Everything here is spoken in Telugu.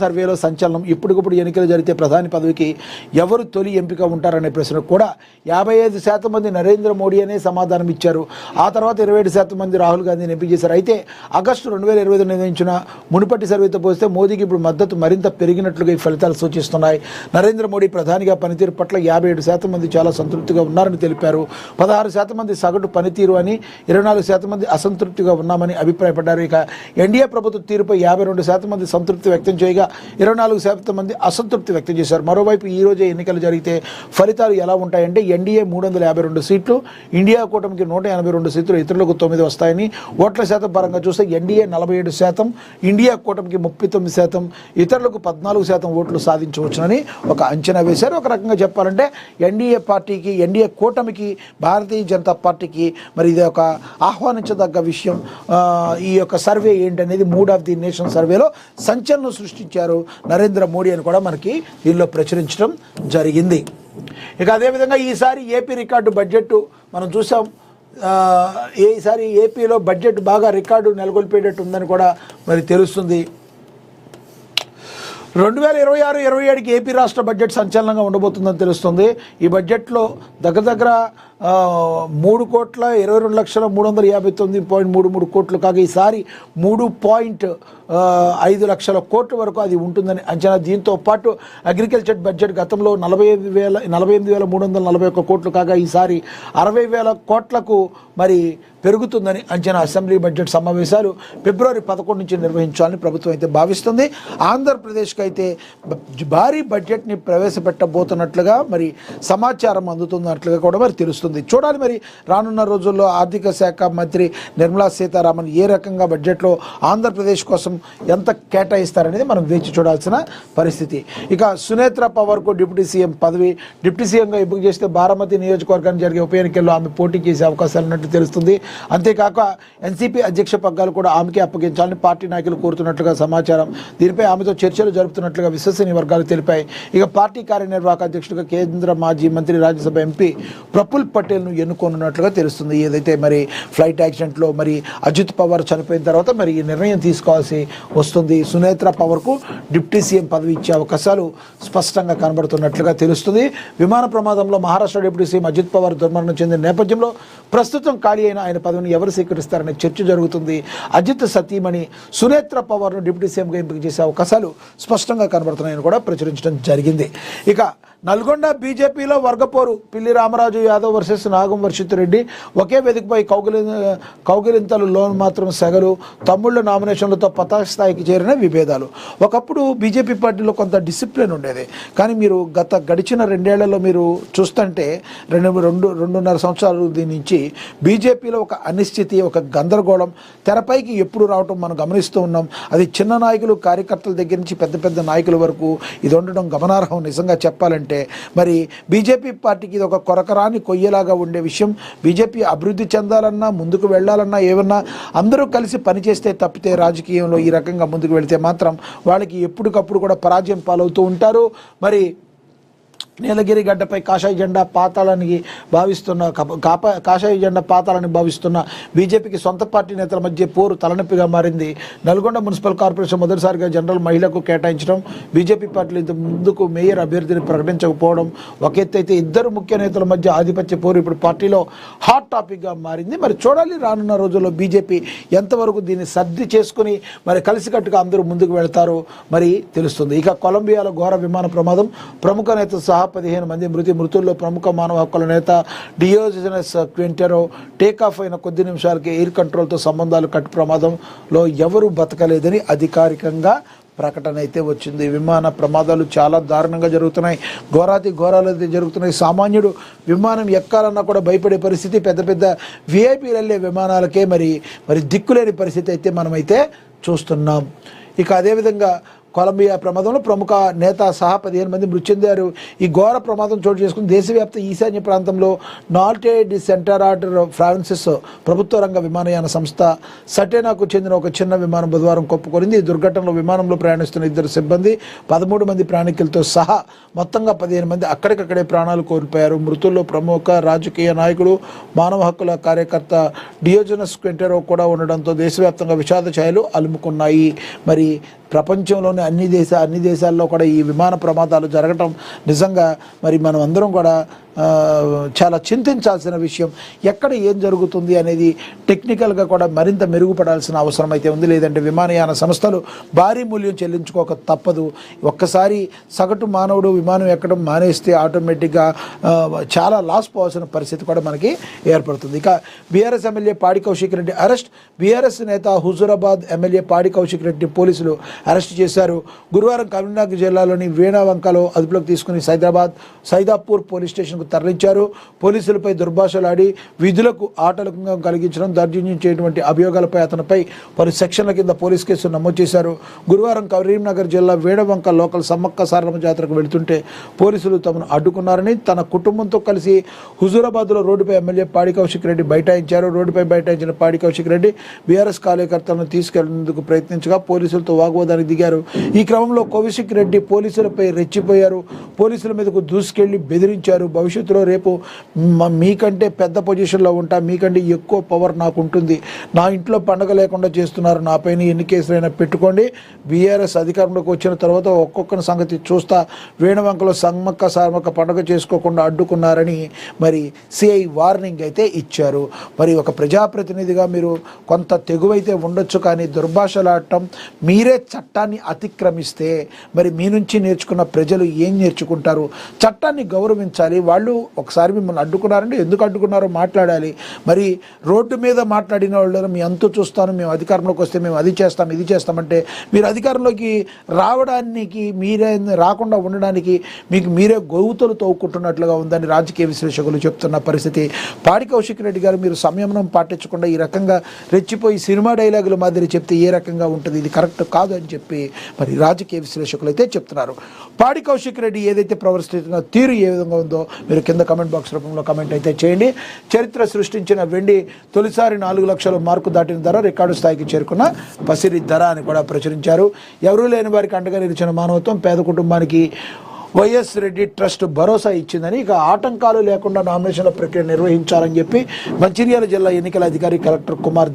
సర్వేలో సంచలనం. ఇప్పటికప్పుడు ఎన్నికలు జరిగితే ప్రధాని పదవికి ఎవరు తొలి ఎంపిక ఉంటారనే ప్రశ్న కూడా 55% మంది నరేంద్ర మోడీ అనే సమాధానం ఇచ్చారు. ఆ తర్వాత 27% మంది రాహుల్ గాంధీని ఎంపిక చేశారు. అయితే ఆగస్టు 2020 నిర్వహించిన మునుపటి సర్వేతో పోస్తే మోదీకి ఇప్పుడు మద్దతు మరింత పెరిగినట్లుగా ఈ ఫలితాలు సూచిస్తున్నాయి. నరేంద్ర మోడీ ప్రధానిగా పనితీరు పట్ల 57% మంది చాలా సంతృప్తిగా ఉన్నారని తెలిపారు. 16% మంది సగటు పనితీరు అని, 24% మంది అసంతృప్తిగా ఉన్నామని అభిప్రాయపడ్డారు. ఇక ఎన్డీఏ ప్రభుత్వ తీరుపై 52% మంది సంతృప్తి వ్యక్తం చేయగా 24% మంది అసంతృప్తి వ్యక్తం చేశారు. మరోవైపు ఈ రోజే ఎన్నికలు జరిగితే ఫలితాలు ఎలా ఉంటాయంటే ఎన్డీఏ 352 సీట్లు, ఇండియా కూటమికి 182 సీట్లు, ఇతరులకు 9 వస్తాయని, ఓట్ల శాతం పరంగా చూస్తే ఎన్డీఏ 47%, ఇండియా కూటమికి 39%, ఇతరులకు 14% ఓట్లు సాధించవచ్చునని ఒక అంచనా వేశారు. ఒక రకంగా చెప్పాలంటే ఎన్డీఏ పార్టీకి, ఎన్డీఏ కూటమికి, భారతీయ జనతా పార్టీకి మరి ఇది ఒక ఆహ్వానించదగ్గ విషయం. ఈ యొక్క సర్వే ఏంటనేది మూడ్ ఆఫ్ ది నేషన్ సర్వేలో సంచలనం సృష్టించారు నరేంద్ర మోడీ అని కూడా మనకి దీనిలో ప్రచురించడం జరిగింది. ఇక అదేవిధంగా ఈసారి ఏపీ రికార్డు బడ్జెట్ మనం చూసాం. ఈసారి ఏపీలో బడ్జెట్ బాగా రికార్డు నెలకొల్పేటట్టు ఉందని కూడా మరి తెలుస్తుంది. 2026-27కి ఏపీ రాష్ట్ర బడ్జెట్ సంచలనంగా ఉండబోతుందని తెలుస్తుంది. ఈ బడ్జెట్లో దగ్గర 3,22,359.33 కోట్లు కాగా ఈసారి 3.5 లక్షల కోట్ల వరకు అది ఉంటుందని అంచనా. దీంతో పాటు అగ్రికల్చర్ బడ్జెట్ గతంలో 48,341 కోట్లు కాగా ఈసారి 60,000 కోట్లకు మరి పెరుగుతుందని అంచనా. అసెంబ్లీ బడ్జెట్ సమావేశాలు ఫిబ్రవరి 11 నుంచి నిర్వహించాలని ప్రభుత్వం అయితే భావిస్తుంది. ఆంధ్రప్రదేశ్కి అయితే భారీ బడ్జెట్ని ప్రవేశపెట్టబోతున్నట్లుగా మరి సమాచారం అందుతున్నట్లుగా కూడా మరి తెలుస్తుంది. చూడాలి మరి రానున్న రోజుల్లో ఆర్థిక శాఖ మంత్రి నిర్మలా సీతారామన్ ఏ రకంగా బడ్జెట్లో ఆంధ్రప్రదేశ్ కోసం ఎంత కేటాయిస్తారనేది మనం వేచి చూడాల్సిన పరిస్థితి. ఇక సునేత్ర పవర్కు డిప్యూటీ సీఎం పదవి, డిప్యూటీ సీఎంగా ఎంపిక చేస్తే బారామతి నియోజకవర్గానికి జరిగే ఉప ఎన్నికల్లో ఆమె పోటీ చేసే అవకాశాలు ఉన్నట్టు తెలుస్తుంది. అంతేకాక ఎన్సీపీ అధ్యక్ష పగ్గాలు కూడా ఆమెకే అప్పగించాలని పార్టీ నాయకులు కోరుతున్నట్లుగా సమాచారం. దీనిపై ఆమెతో చర్చలు జరుపుతున్నట్లుగా విశ్వసనీయ వర్గాలు తెలిపాయి. ఇక పార్టీ కార్యనిర్వాహక అధ్యక్షుడిగా కేంద్ర మాజీ మంత్రి, రాజ్యసభ ఎంపీ ప్రఫుల్ పటేల్ను ఎన్నుకోనున్నట్లుగా తెలుస్తుంది. ఏదైతే మరి ఫ్లైట్ యాక్సిడెంట్లో మరి అజిత్ పవార్ చనిపోయిన తర్వాత మరి ఈ నిర్ణయం తీసుకోవాల్సి వస్తుంది. సునేత్ర పవర్కు డిప్యూటీ సీఎం పదవి ఇచ్చే అవకాశాలు స్పష్టంగా కనబడుతున్నట్లుగా తెలుస్తుంది. విమాన ప్రమాదంలో మహారాష్ట్ర డిప్యూటీ సీఎం అజిత్ పవార్ దుర్మరణం చెందిన నేపథ్యంలో ప్రస్తుతం ఖాళీ అయిన ఆయన పదవిని ఎవరు స్వీకరిస్తారనే చర్చ జరుగుతుంది. అజిత్ సతీమణి సునేత్ర పవార్ను డిప్యూటీ సీఎంగా ఎంపిక చేసే అవకాశాలు స్పష్టంగా కనబడుతున్నాయని కూడా ప్రచురించడం జరిగింది. ఇక నల్గొండ బీజేపీలో వర్గపోరు. పిల్లి రామరాజు యాదవ్ వర్సెస్ నాగం వర్షిత్ రెడ్డి. ఒకే వేదికపై కౌగిలింతలు లోన్ మాత్రం సెగలు. తమ్ముళ్ళ నామినేషన్లతో పతాకస్థాయికి చేరిన విభేదాలు. ఒకప్పుడు బీజేపీ పార్టీలో కొంత డిసిప్లిన్ ఉండేది. కానీ మీరు గడిచిన 2 ఏళ్లలో మీరు చూస్తుంటే 2.5 సంవత్సరాలు దీని నుంచి బీజేపీలో ఒక అనిశ్చితి, ఒక గందరగోళం తెరపైకి ఎప్పుడు రావటం మనం గమనిస్తూ ఉన్నాం. అది చిన్న నాయకులు, కార్యకర్తల దగ్గర నుంచి పెద్ద పెద్ద నాయకుల వరకు ఇది ఉండడం గమనార్హం. నిజంగా చెప్పాలంటే మరి బీజేపీ పార్టీకి ఇది ఒక కొరకరాని కొయ్యలాగా ఉండే విషయం. బీజేపీ అభివృద్ధి చెందాలన్నా, ముందుకు వెళ్ళాలన్నా, ఏమన్నా అందరూ కలిసి పనిచేస్తే తప్పితే రాజకీయంలో ఈ రకంగా ముందుకు వెళితే మాత్రం వాళ్ళకి ఎప్పటికప్పుడు కూడా పరాజయం పాలవుతూ ఉంటారు. మరి నీలగిరి గడ్డపై కాషాయ జెండా పాతాళానికి భావిస్తున్న బీజేపీకి సొంత పార్టీ నేతల మధ్య పోరు తలనొప్పిగా మారింది. నల్గొండ మున్సిపల్ కార్పొరేషన్ మొదటిసారిగా జనరల్ మహిళకు కేటాయించడం, బీజేపీ పార్టీలు ఇంత ముందుకు మేయర్ అభ్యర్థిని ప్రకటించకపోవడం ఒక ఎత్తు అయితే ఇద్దరు ముఖ్య నేతల మధ్య ఆధిపత్య పోరు ఇప్పుడు పార్టీలో హాట్ టాపిక్గా మారింది. మరి చూడాలి రానున్న రోజుల్లో బీజేపీ ఎంతవరకు దీన్ని సర్ది చేసుకుని మరి కలిసికట్టుగా అందరూ ముందుకు వెళ్తారో మరి తెలుస్తుంది. ఇక కొలంబియాలో ఘోర విమాన ప్రమాదం. ప్రముఖ నేత సహా 15 మంది మృతుల్లో ప్రముఖ మానవ హక్కుల నేత డియోజెనస్ క్వింటెరో. టేకాఫ్ అయిన కొద్ది నిమిషాలకి ఎయిర్ కంట్రోల్తో సంబంధాలు కట్టు ప్రమాదంలో ఎవరూ బతకలేదని అధికారికంగా ప్రకటన అయితే వచ్చింది. విమాన ప్రమాదాలు చాలా దారుణంగా జరుగుతున్నాయి. ఘోరాలు అయితే జరుగుతున్నాయి. సామాన్యుడు విమానం ఎక్కాలన్నా కూడా భయపడే పరిస్థితి. పెద్ద పెద్ద విఐపీలు వెళ్ళే విమానాలకే మరి దిక్కులేని పరిస్థితి అయితే మనమైతే చూస్తున్నాం. ఇక అదేవిధంగా కొలంబియా ప్రమాదంలో ప్రముఖ నేత సహా 15 మంది మృతి చెందారు. ఈ ఘోర ప్రమాదం చోటు చేసుకుని దేశవ్యాప్త ఈశాన్య ప్రాంతంలో నార్టే డి సెంటరాడ్ ఫ్రాన్సిస్ ప్రభుత్వ రంగ విమానయాన సంస్థ సటేనాకు చెందిన ఒక చిన్న విమానం బుధవారం కొప్పుకొరింది. ఈ దుర్ఘటనలో విమానంలో ప్రయాణిస్తున్న 2 సిబ్బంది, 13 మంది ప్రయాణికులతో సహా మొత్తంగా 15 మంది అక్కడికక్కడే ప్రాణాలు కోల్పోయారు. మృతుల్లో ప్రముఖ రాజకీయ నాయకులు, మానవ హక్కుల కార్యకర్త డియోజెనస్ క్వింటెరో కూడా ఉండడంతో దేశవ్యాప్తంగా విషాద ఛాయలు అలుముకున్నాయి. మరి ప్రపంచంలోని అన్ని దేశాల్లో కూడా ఈ విమాన ప్రమాదాలు జరగటం నిజంగా మరి మనం అందరం కూడా చాలా చింతించాల్సిన విషయం. ఎక్కడ ఏం జరుగుతుంది అనేది టెక్నికల్గా కూడా మరింత మెరుగుపడాల్సిన అవసరం అయితే ఉంది. లేదంటే విమానయాన సంస్థలు భారీ మూల్యం చెల్లించుకోక తప్పదు. ఒక్కసారి సగటు మానవుడు విమానం ఎక్కడం మానేస్తే ఆటోమేటిక్గా చాలా లాస్ పోవాల్సిన పరిస్థితి కూడా మనకి ఏర్పడుతుంది. ఇక బీఆర్ఎస్ ఎమ్మెల్యే పాడి కౌశిక్ రెడ్డి అరెస్ట్. బీఆర్ఎస్ నేత హుజూరాబాద్ ఎమ్మెల్యే పాడి కౌశిక్ రెడ్డి పోలీసులు అరెస్ట్ చేశారు. గురువారం కరీంనగర్ జిల్లాలోని వేణావంకలో అదుపులోకి తీసుకుని సైదాపూర్ పోలీస్ స్టేషన్కు తరలించారు. పోలీసులపై దుర్భాషలాడి విధులకు ఆటంకం కలిగించడం, దౌర్జన్యం చేయటువంటి అభియోగాలపై అతనిపై పలు సెక్షన్ల కింద పోలీస్ కేసు నమోదు చేశారు. గురువారం కరీంనగర్ జిల్లా వేడవంక లోకల్ సమ్మక్క సారమ్మ జాతరకు వెళుతుంటే పోలీసులు తమను అడ్డుకున్నారని, తన కుటుంబంతో కలిసి హుజూరాబాద్లో రోడ్డుపై ఎమ్మెల్యే పాడి కౌశిక్ రెడ్డి బైఠాయించారు. రోడ్డుపై బైఠాయించిన పాడి కౌశిక్ రెడ్డి బీఆర్ఎస్ కార్యకర్తలను తీసుకెళ్లేందుకు ప్రయత్నించగా పోలీసులతో వాగ్వాదానికి దిగారు. ఈ క్రమంలో కౌశిక్ రెడ్డి పోలీసులపై రెచ్చిపోయారు. పోలీసుల మీదకు దూసుకెళ్లి బెదిరించారు. భవిష్యత్తులో రేపు మీకంటే పెద్ద పొజిషన్లో ఉంటా, మీకంటే ఎక్కువ పవర్ నాకు ఉంటుంది, నా ఇంట్లో పండగ లేకుండా చేస్తున్నారు, నాపైన ఎన్ని కేసులైనా పెట్టుకోండి, బీఆర్ఎస్ అధికారంలోకి వచ్చిన తర్వాత ఒక్కొక్కరి సంగతి చూస్తా, వేణవంకలో సమ్మక్క సారమ్మక్క పండగ చేసుకోకుండా అడ్డుకున్నారని మరి సిఐ వార్నింగ్ అయితే ఇచ్చారు. మరి ఒక ప్రజాప్రతినిధిగా మీరు కొంత తెగువైతే ఉండొచ్చు, కానీ దుర్భాషలాడటం, మీరే చట్టాన్ని అతిక్రమిస్తే మరి మీ నుంచి నేర్చుకున్న ప్రజలు ఏం నేర్చుకుంటారు? చట్టాన్ని గౌరవించాలి. వాళ్ళు ఒకసారి మిమ్మల్ని అడ్డుకున్నారంటే ఎందుకు అడ్డుకున్నారో మాట్లాడాలి. మరి రోడ్డు మీద మాట్లాడిన వాళ్ళు మీ అంతు చూస్తాను, మేము అధికారంలోకి వస్తే మేము అది చేస్తాం ఇది చేస్తామంటే, మీరు అధికారంలోకి రావడానికి మీరే రాకుండా ఉండడానికి మీకు మీరే గొవ్వుతలు తవ్వుకుంటున్నట్లుగా ఉందని రాజకీయ విశ్లేషకులు చెప్తున్న పరిస్థితి. పాడి కౌశిక్ రెడ్డి గారు మీరు సంయమనం పాటించకుండా ఈ రకంగా రెచ్చిపోయి సినిమా డైలాగుల మాదిరి చెప్తే ఏ రకంగా ఉంటుంది? ఇది కరెక్ట్ కాదు అని చెప్పి మరి రాజకీయ విశ్లేషకులు అయితే చెప్తున్నారు. పాడి కౌశిక్ రెడ్డి ఏదైతే ప్రవర్తిస్తున్న తీరు ఏ విధంగా ఉందో మీరు కింద కమెంట్ బాక్స్ రూపంలో కమెంట్ అయితే చేయండి. చరిత్ర సృష్టించిన వెండి తొలిసారి 4 లక్షల మార్కు దాటిన ధర రికార్డు స్థాయికి చేరుకున్న పసిరి ధర అని కూడా ప్రచురించారు. ఎవరూ లేని వారికి అండగా నిలిచిన మానవత్వం పేద కుటుంబానికి వైఎస్ రెడ్డి ట్రస్ట్ భరోసా ఇచ్చిందని, ఇక ఆటంకాలు లేకుండా నామినేషన్ల ప్రక్రియ నిర్వహించాలని చెప్పి మంచిర్యాల జిల్లా ఎన్నికల అధికారి కలెక్టర్ కుమార్